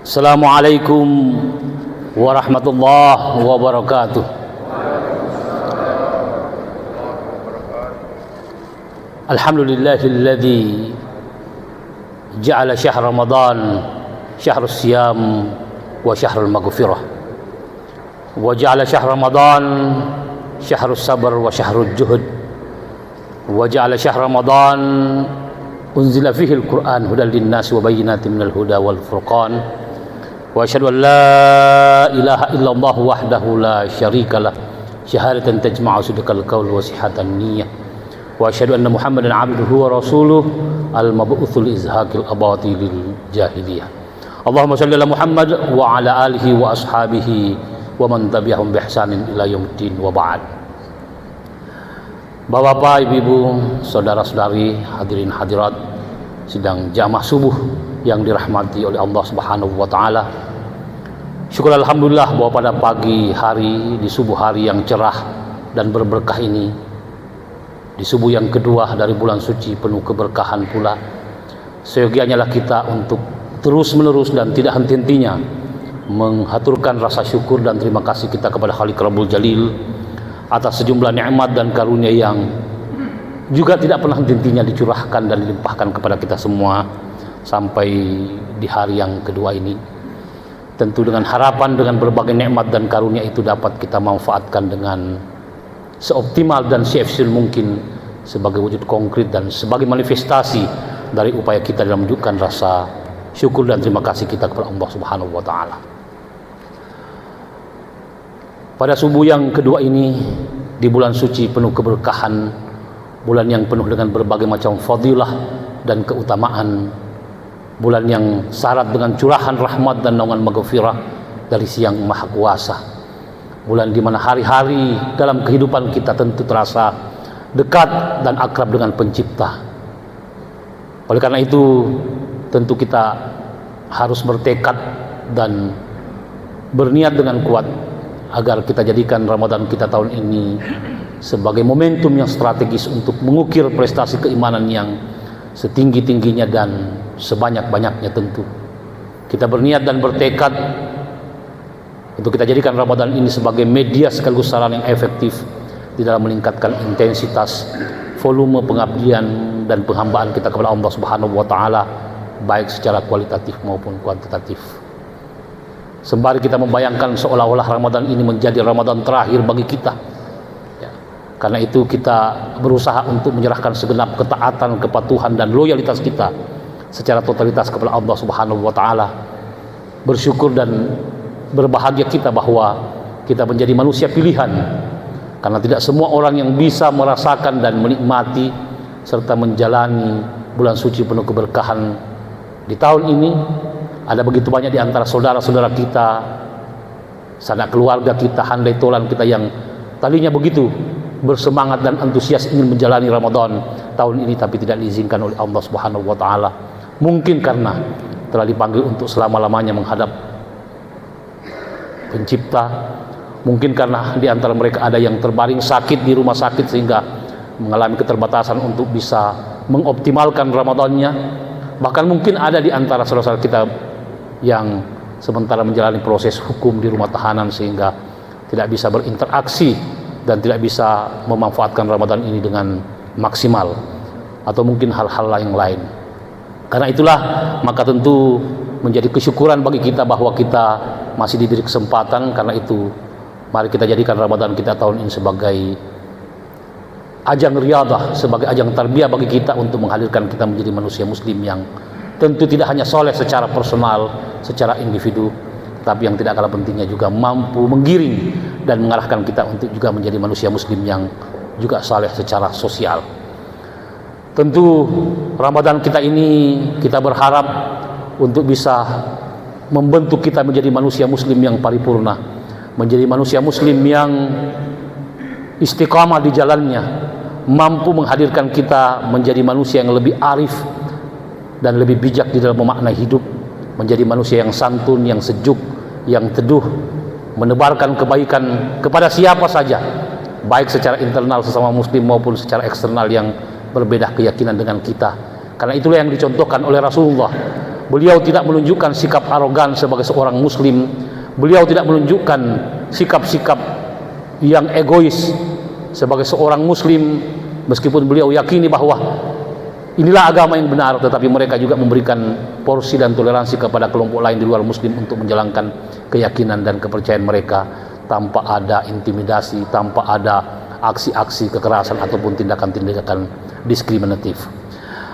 Assalamualaikum warahmatullahi wabarakatuh. Alhamdulillahilladzi ja'ala syahr Ramadan syahrus siyam wa syahrul maghfirah, wa ja'ala syahr Ramadan syahrus sabr wa syahrul juhud, wa ja'ala syahr Ramadan unzila fihi al-Qur'an hudan lin-nas wa bayyinatin minal huda wal furqan. Wa asyhadu an la ilaha illallah wahdahu la syarikalah syahadatan tajma'u sidqal qaul wa sihhatan niyyah. Wa asyhadu anna Muhammadan 'abduhu wa rasuluh al-mab'utsu li izhaqil abatilil jahiliyah. Allahumma shalli ala Muhammad wa ala alihi wa ashabihi wa man tabi'ahum bi ihsanin ila yaumiddin wa ba'd. Bapak-bapak, ibu-ibu, saudara-saudari, hadirin hadirat sidang jamaah subuh yang dirahmati oleh Allah Subhanahu wa taala. Syukur alhamdulillah bahwa pada pagi hari di subuh hari yang cerah dan berberkah ini, di subuh yang kedua dari bulan suci penuh keberkahan pula, seyogianya lah kita untuk terus menerus dan tidak henti-hentinya menghaturkan rasa syukur dan terima kasih kita kepada Khaliq Rabbul Jalil atas sejumlah nikmat dan karunia yang juga tidak pernah henti-hentinya dicurahkan dan dilimpahkan kepada kita semua sampai di hari yang kedua ini. Tentu dengan harapan dengan berbagai nikmat dan karunia itu dapat kita manfaatkan dengan seoptimal dan seefisien mungkin sebagai wujud konkret dan sebagai manifestasi dari upaya kita dalam menunjukkan rasa syukur dan terima kasih kita kepada Allah Subhanahu wa taala. Pada subuh yang kedua ini di bulan suci penuh keberkahan, bulan yang penuh dengan berbagai macam fadilah dan keutamaan, bulan yang syarat dengan curahan rahmat dan naungan maghfirah dari Sang Maha Kuasa, bulan di mana hari-hari dalam kehidupan kita tentu terasa dekat dan akrab dengan Pencipta. Oleh karena itu tentu kita harus bertekad dan berniat dengan kuat agar kita jadikan Ramadan kita tahun ini sebagai momentum yang strategis untuk mengukir prestasi keimanan yang setinggi-tingginya dan sebanyak-banyaknya. Tentu kita berniat dan bertekad untuk kita jadikan Ramadan ini sebagai media sekaligus sarana yang efektif di dalam meningkatkan intensitas, volume pengabdian dan penghambaan kita kepada Allah Subhanahu wa taala, baik secara kualitatif maupun kuantitatif. Sembari kita membayangkan seolah-olah Ramadan ini menjadi Ramadan terakhir bagi kita, ya. Karena itu kita berusaha untuk menyerahkan segenap ketaatan, kepatuhan dan loyalitas kita secara totalitas kepada Allah Subhanahu wa taala. Bersyukur dan berbahagia kita bahwa kita menjadi manusia pilihan, karena tidak semua orang yang bisa merasakan dan menikmati serta menjalani bulan suci penuh keberkahan di tahun ini. Ada begitu banyak di antara saudara-saudara kita, sanak keluarga kita, handai tolan kita yang tadinya begitu bersemangat dan antusias ingin menjalani Ramadan tahun ini, tapi tidak diizinkan oleh Allah Subhanahu wa taala. Mungkin karena telah dipanggil untuk selama-lamanya menghadap Pencipta, mungkin karena di antara mereka ada yang terbaring sakit di rumah sakit sehingga mengalami keterbatasan untuk bisa mengoptimalkan Ramadannya. Bahkan mungkin ada di antara saudara-saudara kita yang sementara menjalani proses hukum di rumah tahanan sehingga tidak bisa berinteraksi dan tidak bisa memanfaatkan Ramadan ini dengan maksimal, atau mungkin hal-hal lain. Karena itulah maka tentu menjadi kesyukuran bagi kita bahwa kita masih diberi kesempatan. Karena itu mari kita jadikan Ramadan kita tahun ini sebagai ajang riyadah, sebagai ajang tarbiyah bagi kita untuk menghadirkan kita menjadi manusia muslim yang tentu tidak hanya soleh secara personal, secara individu, tapi yang tidak kalah pentingnya juga mampu menggiring dan mengarahkan kita untuk juga menjadi manusia muslim yang juga soleh secara sosial. Tentu Ramadan kita ini kita berharap untuk bisa membentuk kita menjadi manusia muslim yang paripurna, menjadi manusia muslim yang istiqamah di jalannya, mampu menghadirkan kita menjadi manusia yang lebih arif dan lebih bijak di dalam memaknai hidup, menjadi manusia yang santun, yang sejuk, yang teduh, menebarkan kebaikan kepada siapa saja, baik secara internal sesama muslim maupun secara eksternal yang berbeda keyakinan dengan kita. Karena itulah yang dicontohkan oleh Rasulullah Beliau tidak menunjukkan sikap arogan sebagai seorang muslim. Beliau tidak menunjukkan sikap-sikap yang egois sebagai seorang muslim, meskipun beliau yakini bahwa inilah agama yang benar, tetapi mereka juga memberikan porsi dan toleransi kepada kelompok lain di luar muslim untuk menjalankan keyakinan dan kepercayaan mereka tanpa ada intimidasi, tanpa ada aksi-aksi kekerasan ataupun tindakan-tindakan diskriminatif.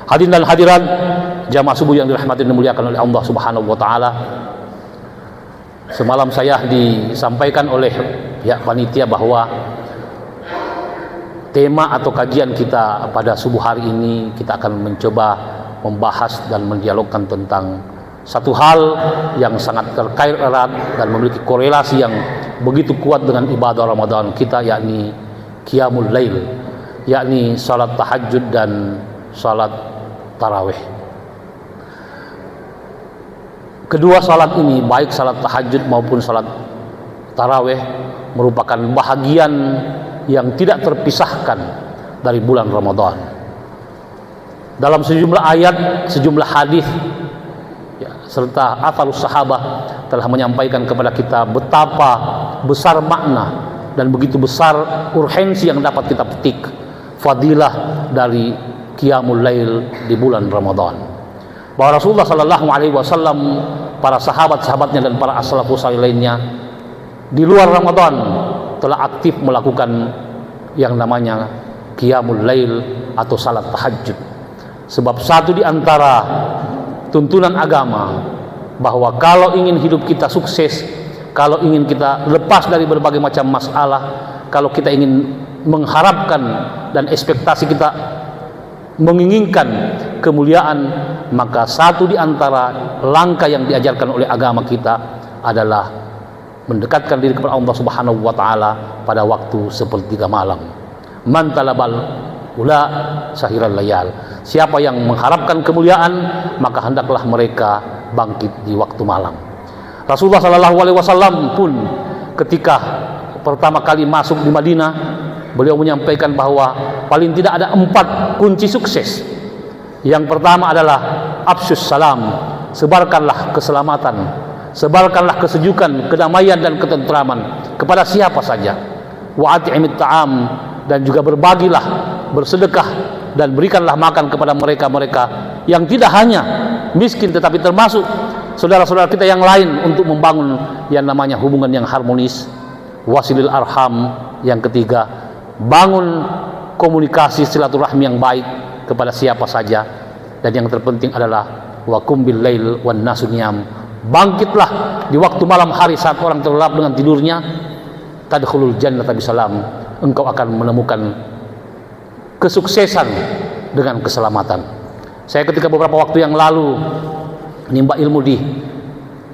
Hadirin dan hadirat jamaah subuh yang dirahmati dan dimuliakan oleh Allah Subhanahu wa taala. Semalam saya disampaikan oleh pihak panitia bahwa tema atau kajian kita pada subuh hari ini kita akan mencoba membahas dan mendialogkan tentang satu hal yang sangat terkait erat dan memiliki korelasi yang begitu kuat dengan ibadah Ramadan kita, yakni qiyamul lail, yakni salat tahajud dan salat tarawih. Kedua salat ini, baik salat tahajud maupun salat tarawih, merupakan bahagian yang tidak terpisahkan dari bulan Ramadan. Dalam sejumlah ayat, sejumlah hadis ya, serta atharus sahabah telah menyampaikan kepada kita betapa besar makna dan begitu besar urgensi yang dapat kita petik fadilah dari qiyamul lail di bulan Ramadan. Bahwa Rasulullah sallallahu alaihi wasallam, para sahabat-sahabatnya dan para as-salafus salih lainnya di luar Ramadan telah aktif melakukan yang namanya qiyamul lail atau salat tahajud. Sebab satu di antara tuntunan agama bahwa kalau ingin hidup kita sukses, kalau ingin kita lepas dari berbagai macam masalah, kalau kita ingin mengharapkan dan ekspektasi kita menginginkan kemuliaan, maka satu di antara langkah yang diajarkan oleh agama kita adalah mendekatkan diri kepada Allah Subhanahu wa taala pada waktu sepertiga malam. Man talabal ula sahiral layal. Siapa yang mengharapkan kemuliaan, maka hendaklah mereka bangkit di waktu malam. Rasulullah sallallahu alaihi wasallam pun ketika pertama kali masuk di Madinah, beliau menyampaikan bahwa paling tidak ada 4 kunci sukses. Yang pertama adalah afsyus salam, sebarkanlah keselamatan, sebarkanlah kesejukan, kedamaian dan ketentraman kepada siapa saja. Wa at'imit ta'am, dan juga berbagilah, bersedekah dan berikanlah makan kepada mereka-mereka yang tidak hanya miskin tetapi termasuk saudara-saudara kita yang lain, untuk membangun yang namanya hubungan yang harmonis. Wasilil arham, yang ketiga, bangun komunikasi silaturahmi yang baik kepada siapa saja. Dan yang terpenting adalah wakum bil lail wan nasu niyam, bangkitlah di waktu malam hari saat orang terlelap dengan tidurnya. Tadkhulul jannata bisalam, engkau akan menemukan kesuksesan dengan keselamatan. Saya ketika beberapa waktu yang lalu menimba ilmu di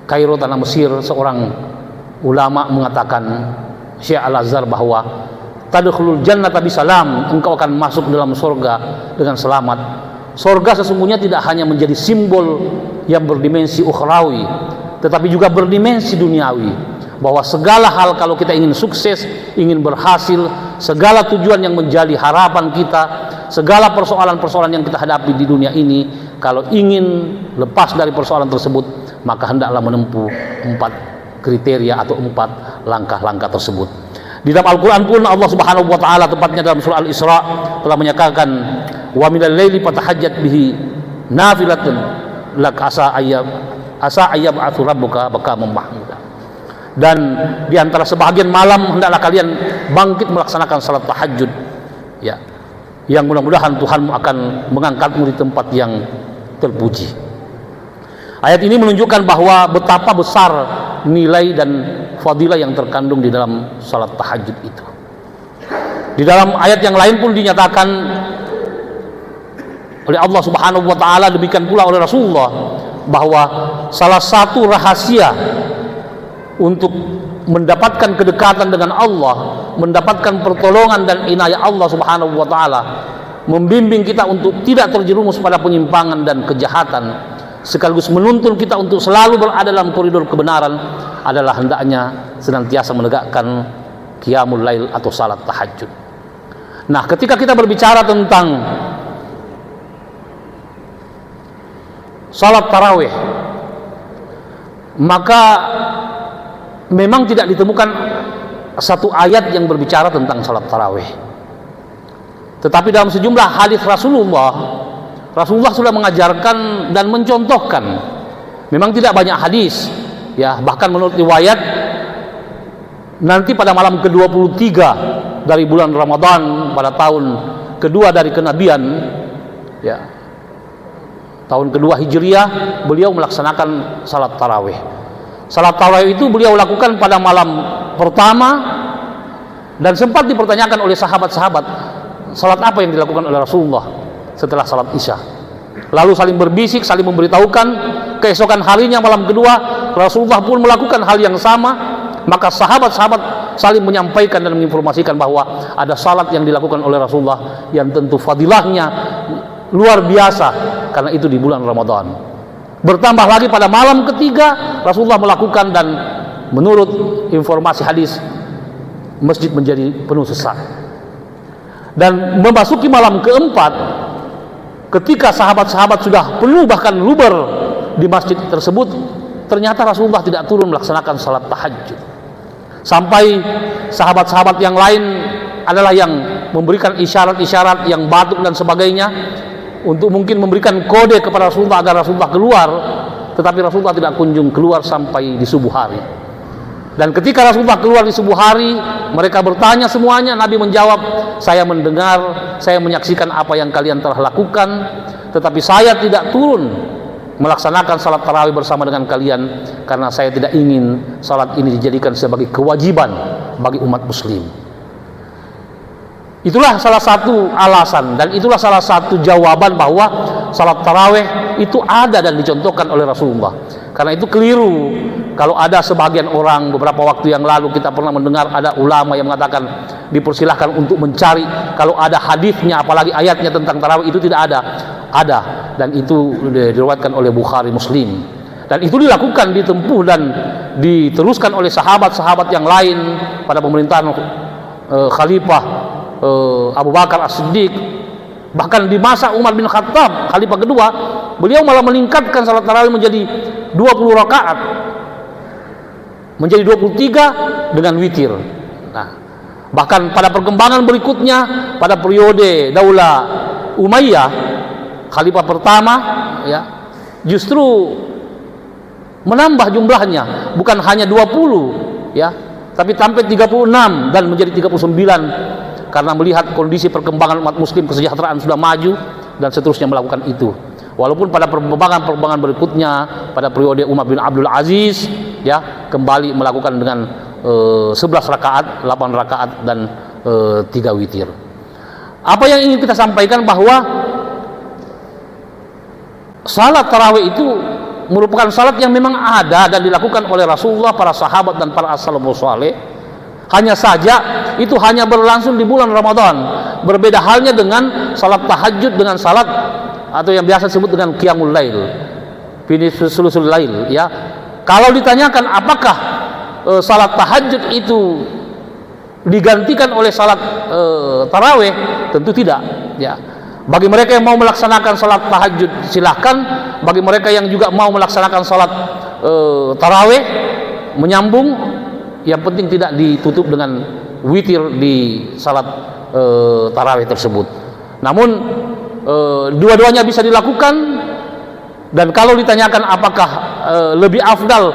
Kairo, tanah Mesir, seorang ulama mengatakan, Syekh Al-Azhar, bahwa tadkhulul jannata bisalam, engkau akan masuk dalam surga dengan selamat. Surga sesungguhnya tidak hanya menjadi simbol yang berdimensi ukhrawi, tetapi juga berdimensi duniawi. Bahwa segala hal kalau kita ingin sukses, ingin berhasil, segala tujuan yang menjadi harapan kita, segala persoalan-persoalan yang kita hadapi di dunia ini, kalau ingin lepas dari persoalan tersebut, maka hendaklah menempuh 4 kriteria atau 4 langkah-langkah tersebut. Di dalam Al-Quran pun Allah Subhanahu wa taala, tepatnya dalam surah Al-Isra, telah menyatakan, wa minal laili fatahajjat bihi nafilatan lak asa ayyab'atsu rabbuka maqaman mahmuda. Dan di antara sebahagian malam hendaklah kalian bangkit melaksanakan salat tahajud, ya, yang mudah-mudahan Tuhanmu akan mengangkatmu di tempat yang terpuji. Ayat ini menunjukkan bahwa betapa besar nilai dan fadilah yang terkandung di dalam salat tahajud itu. Di dalam ayat yang lain pun dinyatakan oleh Allah Subhanahu wa taala, demikian pula oleh Rasulullah, bahwa salah satu rahasia untuk mendapatkan kedekatan dengan Allah, mendapatkan pertolongan dan inayah Allah Subhanahu wa taala, membimbing kita untuk tidak terjerumus pada penyimpangan dan kejahatan, sekaligus menuntun kita untuk selalu berada dalam koridor kebenaran, adalah hendaknya senantiasa menegakkan qiyamul lail atau salat tahajud. Nah, ketika kita berbicara tentang salat tarawih, maka memang tidak ditemukan satu ayat yang berbicara tentang salat tarawih. Tetapi dalam sejumlah hadis Rasulullah sudah mengajarkan dan mencontohkan. Memang tidak banyak hadis, ya, bahkan menurut riwayat nanti pada malam ke-23 dari bulan Ramadan pada tahun kedua dari kenabian, ya, tahun kedua Hijriah, beliau melaksanakan salat tarawih. Salat tarawih itu beliau lakukan pada malam pertama, dan sempat dipertanyakan oleh sahabat-sahabat, salat apa yang dilakukan oleh Rasulullah setelah salat Isya. Lalu saling berbisik, saling memberitahukan. Keesokan harinya malam kedua Rasulullah pun melakukan hal yang sama. Maka sahabat-sahabat saling menyampaikan dan menginformasikan bahwa ada salat yang dilakukan oleh Rasulullah yang tentu fadilahnya luar biasa, karena itu di bulan Ramadan. Bertambah lagi pada malam ketiga Rasulullah melakukan, dan menurut informasi hadis masjid menjadi penuh sesak. Dan memasuki malam keempat, ketika sahabat-sahabat sudah penuh bahkan luber di masjid tersebut, ternyata Rasulullah tidak turun melaksanakan salat tahajud. Sampai sahabat-sahabat yang lain adalah yang memberikan isyarat-isyarat yang batuk dan sebagainya untuk mungkin memberikan kode kepada Rasulullah agar Rasulullah keluar, tetapi Rasulullah tidak kunjung keluar sampai di subuh hari. Dan ketika Rasulullah keluar di subuh hari, mereka bertanya semuanya, Nabi menjawab, saya mendengar, saya menyaksikan apa yang kalian telah lakukan, tetapi saya tidak turun melaksanakan salat tarawih bersama dengan kalian, karena saya tidak ingin salat ini dijadikan sebagai kewajiban bagi umat muslim. Itulah salah satu alasan, dan itulah salah satu jawaban bahwa salat tarawih itu ada dan dicontohkan oleh Rasulullah. Karena itu keliru kalau ada sebagian orang, beberapa waktu yang lalu kita pernah mendengar ada ulama yang mengatakan dipersilahkan untuk mencari kalau ada hadisnya, apalagi ayatnya tentang tarawih. Itu tidak ada. Ada, dan itu diriwayatkan oleh Bukhari, Muslim, dan itu dilakukan, ditempuh dan diteruskan oleh sahabat-sahabat yang lain pada pemerintahan Khalifah Abu Bakar As-Siddiq. Bahkan di masa Umar bin Khattab, Khalifah kedua, beliau malah meningkatkan salat tarawih menjadi 20 rakaat, menjadi 23 dengan witir. Nah, bahkan pada perkembangan berikutnya, pada periode Daulah Umayyah, Khalifah pertama, ya, justru menambah jumlahnya, bukan hanya 20, ya, tapi sampai 36 dan menjadi 39, karena melihat kondisi perkembangan umat muslim, kesejahteraan sudah maju, dan seterusnya melakukan itu. Walaupun pada perkembangan berikutnya, pada periode Umar bin Abdul Aziz, ya, kembali melakukan dengan 11 rakaat, 8 rakaat dan 3 witir. Apa yang ingin kita sampaikan bahwa salat tarawih itu merupakan salat yang memang ada dan dilakukan oleh Rasulullah, para sahabat dan para as-salafus saleh. Hanya saja itu hanya berlangsung di bulan Ramadan. Berbeda halnya dengan salat tahajud, dengan salat atau yang biasa disebut dengan qiyamul lail, sulusul lail, ya. Kalau ditanyakan apakah salat tahajud itu digantikan oleh salat tarawih, tentu tidak, ya. Bagi mereka yang mau melaksanakan salat tahajud silahkan, bagi mereka yang juga mau melaksanakan salat tarawih menyambung, yang penting tidak ditutup dengan witir di salat tarawih tersebut. Namun dua-duanya bisa dilakukan, dan kalau ditanyakan apakah lebih afdal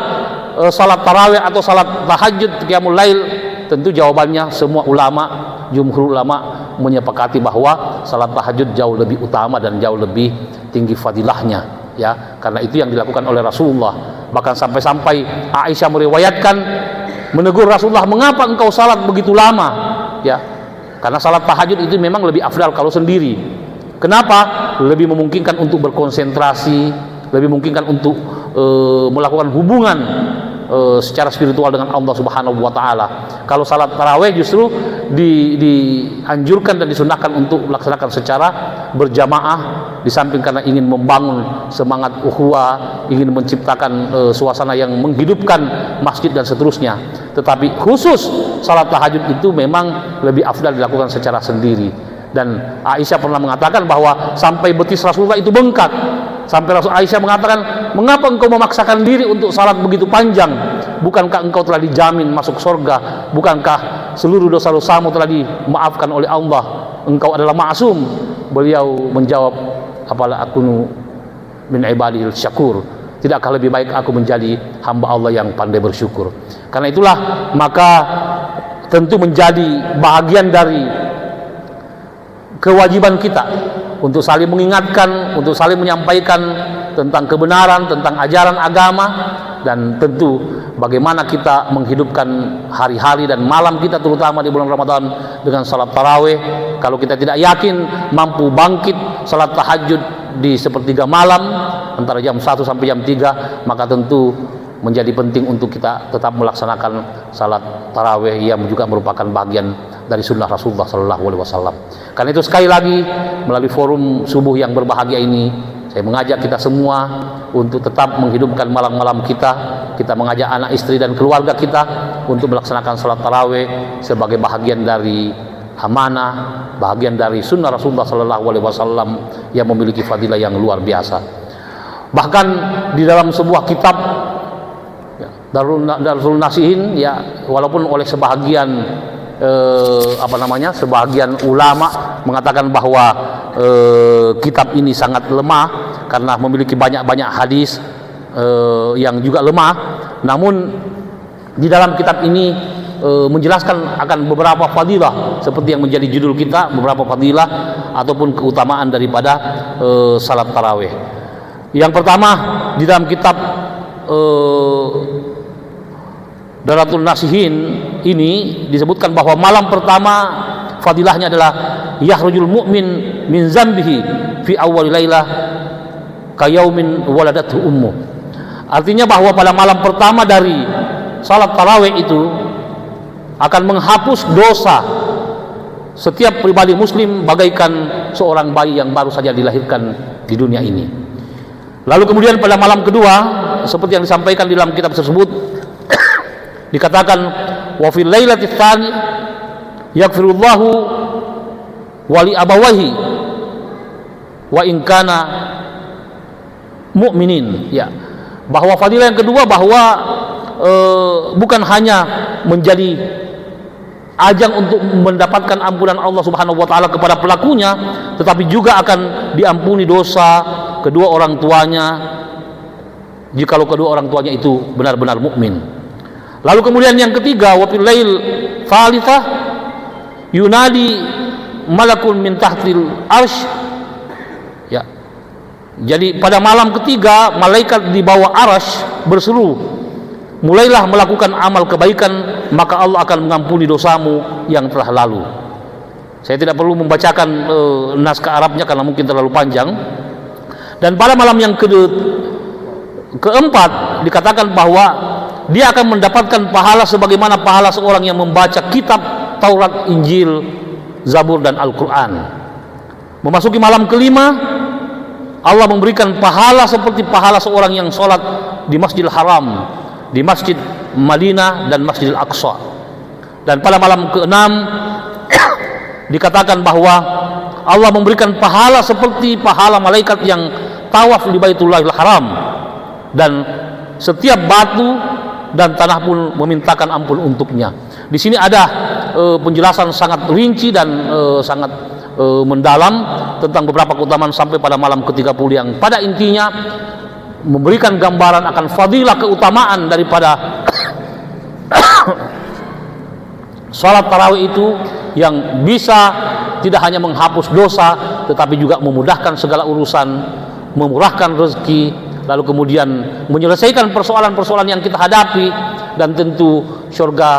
salat tarawih atau salat tahajud qiyamul lail, tentu jawabannya semua ulama, jumhur ulama menyepakati bahwa salat tahajud jauh lebih utama dan jauh lebih tinggi fadilahnya, ya, karena itu yang dilakukan oleh Rasulullah. Bahkan sampai-sampai Aisyah meriwayatkan menegur Rasulullah, mengapa engkau salat begitu lama, ya, karena salat tahajud itu memang lebih afdal kalau sendiri. Kenapa? Lebih memungkinkan untuk berkonsentrasi, lebih memungkinkan untuk melakukan hubungan secara spiritual dengan Allah Subhanahu wa taala. Kalau salat tarawih justru dianjurkan dan disunahkan untuk melaksanakan secara berjamaah, di samping karena ingin membangun semangat ukhuwah, ingin menciptakan suasana yang menghidupkan masjid dan seterusnya. Tetapi khusus salat tahajud itu memang lebih afdal dilakukan secara sendiri. Dan Aisyah pernah mengatakan bahwa sampai betis Rasulullah itu bengkak, sampai Rasul Aisyah mengatakan, mengapa engkau memaksakan diri untuk salat begitu panjang? Bukankah engkau telah dijamin masuk surga? Bukankah seluruh dosa-dosamu telah dimaafkan oleh Allah? Engkau adalah ma'sum. Beliau menjawab, apalah akunu min ibadil syakur, tidakkah lebih baik aku menjadi hamba Allah yang pandai bersyukur? Karena itulah maka tentu menjadi bahagian dari kewajiban kita untuk saling mengingatkan, untuk saling menyampaikan tentang kebenaran, tentang ajaran agama, dan tentu bagaimana kita menghidupkan hari-hari dan malam kita terutama di bulan Ramadan dengan salat tarawih. Kalau kita tidak yakin mampu bangkit salat tahajud di sepertiga malam antara jam 1 sampai jam 3, maka tentu menjadi penting untuk kita tetap melaksanakan salat tarawih yang juga merupakan bagian dari sunnah Rasulullah SAW. Karena itu sekali lagi melalui forum subuh yang berbahagia ini, saya mengajak kita semua untuk tetap menghidupkan malam-malam kita. Kita mengajak anak istri dan keluarga kita untuk melaksanakan salat tarawih sebagai bahagian dari amanah, bahagian dari sunnah Rasulullah SAW yang memiliki fadilah yang luar biasa. Bahkan di dalam sebuah kitab Darul Nasihin, ya, walaupun oleh sebahagian sebagian ulama mengatakan bahwa kitab ini sangat lemah karena memiliki banyak hadis yang juga lemah, namun di dalam kitab ini menjelaskan akan beberapa fadilah seperti yang menjadi judul kita, beberapa fadilah ataupun keutamaan daripada salat tarawih. Yang pertama di dalam kitab Daratul Nasihin ini disebutkan bahwa malam pertama fadilahnya adalah yakhrujul mu'min min zambihi fi awwal lailah kayaumin waladathu ummu. Artinya bahwa pada malam pertama dari salat tarawih itu akan menghapus dosa setiap pribadi muslim bagaikan seorang bayi yang baru saja dilahirkan di dunia ini. Lalu kemudian pada malam kedua seperti yang disampaikan di dalam kitab tersebut dikatakan wa fil lailati tsani yaghfirullahu wa li abawahi wa in kana mu'minin, ya, bahwa fadilah yang kedua bahwa bukan hanya menjadi ajang untuk mendapatkan ampunan Allah Subhanahu wa taala kepada pelakunya, tetapi juga akan diampuni dosa kedua orang tuanya jikalau kedua orang tuanya itu benar-benar mukmin. Lalu kemudian yang ketiga, wa fil lail tsalitsah yunadi malakun min tahtil arsy, ya. Jadi pada malam ketiga malaikat di bawah arsy berseru, mulailah melakukan amal kebaikan maka Allah akan mengampuni dosamu yang telah lalu. Saya tidak perlu membacakan naskah Arabnya karena mungkin terlalu panjang. Dan pada malam yang keempat dikatakan bahwa dia akan mendapatkan pahala sebagaimana pahala seorang yang membaca kitab Taurat, Injil, Zabur dan Al-Quran. Memasuki malam kelima, Allah memberikan pahala seperti pahala seorang yang sholat di Masjidil Haram, di Masjid Madinah dan Masjidil Aqsa. Dan pada malam keenam dikatakan bahwa Allah memberikan pahala seperti pahala malaikat yang tawaf di Baitullahil Haram, dan setiap batu dan tanah pun memintakan ampun untuknya. Di sini ada penjelasan sangat rinci dan sangat mendalam tentang beberapa keutamaan sampai pada malam ke-30 yang pada intinya memberikan gambaran akan fadilah keutamaan daripada salat tarawih itu, yang bisa tidak hanya menghapus dosa tetapi juga memudahkan segala urusan, memurahkan rezeki, lalu kemudian menyelesaikan persoalan-persoalan yang kita hadapi, dan tentu surga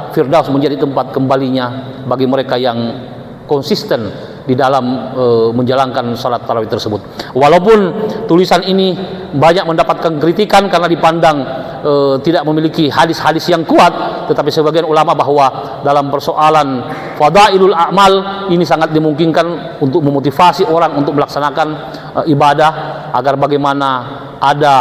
Firdaus menjadi tempat kembalinya bagi mereka yang konsisten di dalam menjalankan salat tarawih tersebut. Walaupun tulisan ini banyak mendapatkan kritikan karena dipandang tidak memiliki hadis-hadis yang kuat, tetapi sebagian ulama bahwa dalam persoalan fadailul a'mal ini sangat dimungkinkan untuk memotivasi orang untuk melaksanakan ibadah, agar bagaimana ada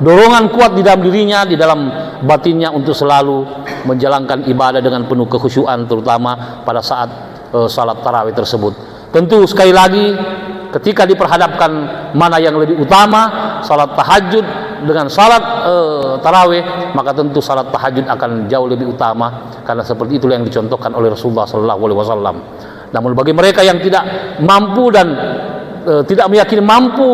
dorongan kuat di dalam dirinya, di dalam batinnya untuk selalu menjalankan ibadah dengan penuh kekhusyuan, terutama pada saat salat tarawih tersebut. Tentu sekali lagi ketika diperhadapkan mana yang lebih utama, salat tahajud dengan salat tarawih, maka tentu salat tahajud akan jauh lebih utama, karena seperti itulah yang dicontohkan oleh Rasulullah SAW. Namun bagi mereka yang tidak mampu dan tidak meyakini mampu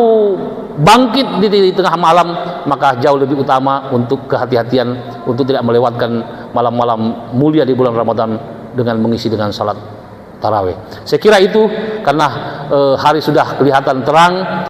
bangkit di tengah malam, maka jauh lebih utama untuk kehati-hatian untuk tidak melewatkan malam-malam mulia di bulan Ramadan dengan mengisi dengan salat tarawih. Saya kira itu, karena hari sudah kelihatan terang.